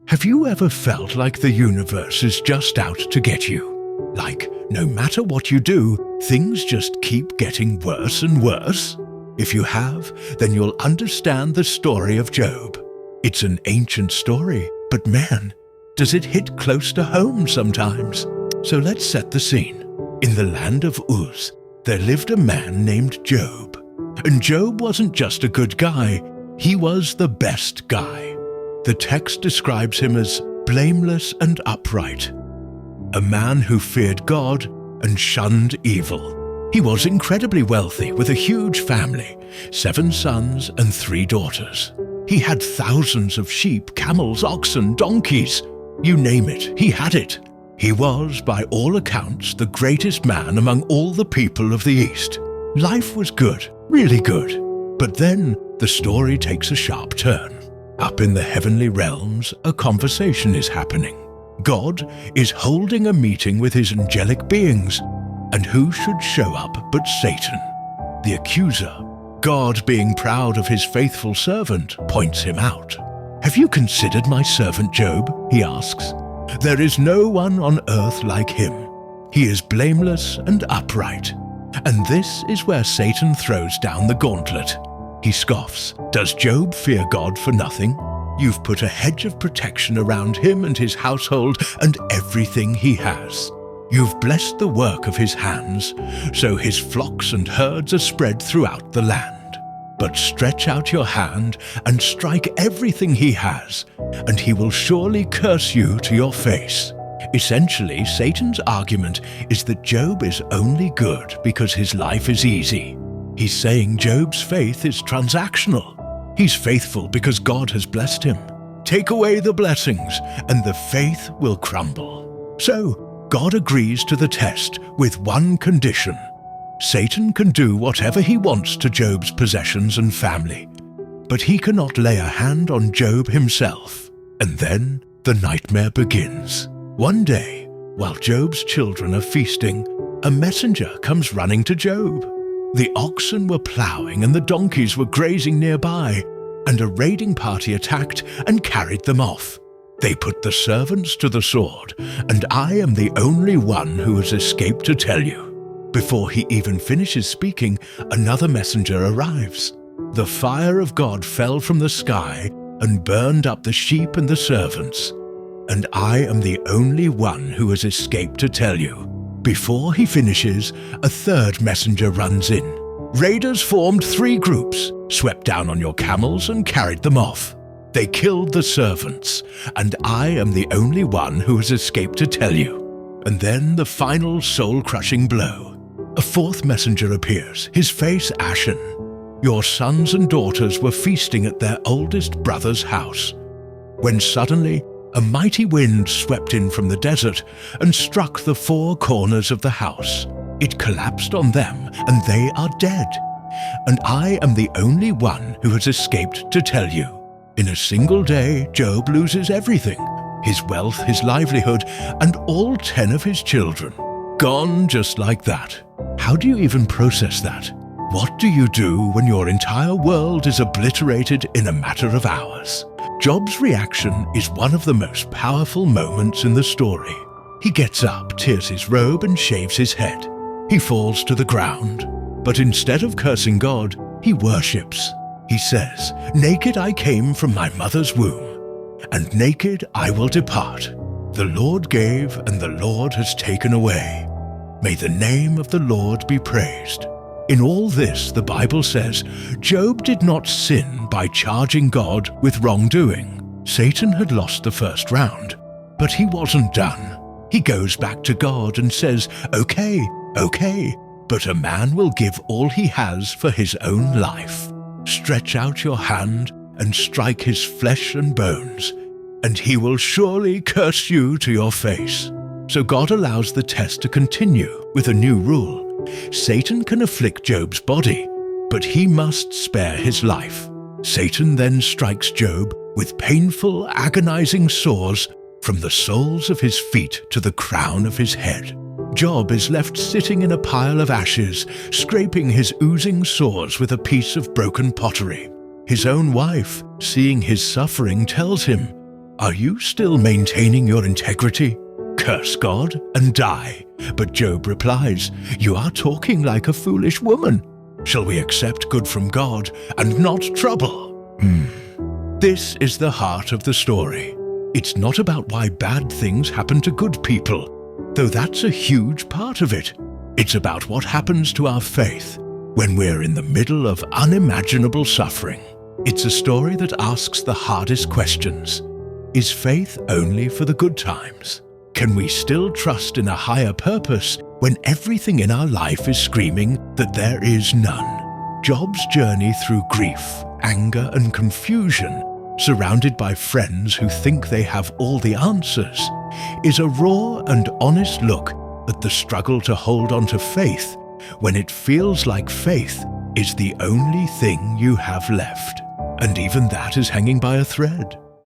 Have you ever felt like the universe is just out to get you? Like, no matter what you do, things just keep getting worse and worse? If you have, then you'll understand the story of Job. It's an ancient story, but man, does it hit close to home sometimes. So let's set the scene. In the land of Uz, there lived a man named Job. And Job wasn't just a good guy, he was the best guy. The text describes him as blameless and upright, a man who feared God and shunned evil. He was incredibly wealthy with a huge family, 7 sons and 3 daughters. He had thousands of sheep, camels, oxen, donkeys. You name it, he had it. He was, by all accounts, the greatest man among all the people of the East. Life was good, really good. But then the story takes a sharp turn. Up in the heavenly realms, a conversation is happening. God is holding a meeting with his angelic beings, and who should show up but Satan, the accuser. God, being proud of his faithful servant, points him out. "Have you considered my servant Job?" he asks. "There is no one on earth like him. He is blameless and upright." And this is where Satan throws down the gauntlet. He scoffs. "Does Job fear God for nothing? You've put a hedge of protection around him and his household and everything he has. You've blessed the work of his hands, so his flocks and herds are spread throughout the land. But stretch out your hand and strike everything he has, and he will surely curse you to your face." Essentially, Satan's argument is that Job is only good because his life is easy. He's saying Job's faith is transactional. He's faithful because God has blessed him. Take away the blessings, and the faith will crumble. So, God agrees to the test with one condition. Satan can do whatever he wants to Job's possessions and family, but he cannot lay a hand on Job himself. And then the nightmare begins. One day, while Job's children are feasting, a messenger comes running to Job. The oxen were plowing and the donkeys were grazing nearby, and a raiding party attacked and carried them off. They put the servants to the sword, and I am the only one who has escaped to tell you. Before he even finishes speaking, another messenger arrives. The fire of God fell from the sky and burned up the sheep and the servants, and I am the only one who has escaped to tell you. Before he finishes, a third messenger runs in. Raiders formed 3 groups, swept down on your camels and carried them off. They killed the servants, and I am the only one who has escaped to tell you. And then the final soul-crushing blow. A 4th messenger appears, his face ashen. Your sons and daughters were feasting at their oldest brother's house, when suddenly a mighty wind swept in from the desert and struck the 4 corners of the house. It collapsed on them, and they are dead. And I am the only one who has escaped to tell you. In a single day, Job loses everything. His wealth, his livelihood, and all 10 of his children. Gone just like that. How do you even process that? What do you do when your entire world is obliterated in a matter of hours? Job's reaction is one of the most powerful moments in the story. He gets up, tears his robe, and shaves his head. He falls to the ground, but instead of cursing God, he worships. He says, "Naked I came from my mother's womb, and naked I will depart. The Lord gave, and the Lord has taken away. May the name of the Lord be praised." In all this, the Bible says, Job did not sin by charging God with wrongdoing. Satan had lost the first round, but he wasn't done. He goes back to God and says, okay, but a man will give all he has for his own life. Stretch out your hand and strike his flesh and bones, and he will surely curse you to your face. So God allows the test to continue with a new rule. Satan can afflict Job's body, but he must spare his life. Satan then strikes Job with painful, agonizing sores from the soles of his feet to the crown of his head. Job is left sitting in a pile of ashes, scraping his oozing sores with a piece of broken pottery. His own wife, seeing his suffering, tells him, Are you still maintaining your integrity? Curse God and die. But Job replies, you are talking like a foolish woman. Shall we accept good from God and not trouble? This is the heart of the story. It's not about why bad things happen to good people, though that's a huge part of it. It's about what happens to our faith when we're in the middle of unimaginable suffering. It's a story that asks the hardest questions. Is faith only for the good times? Can we still trust in a higher purpose when everything in our life is screaming that there is none? Job's journey through grief, anger, and confusion, surrounded by friends who think they have all the answers, is a raw and honest look at the struggle to hold on to faith when it feels like faith is the only thing you have left. And even that is hanging by a thread.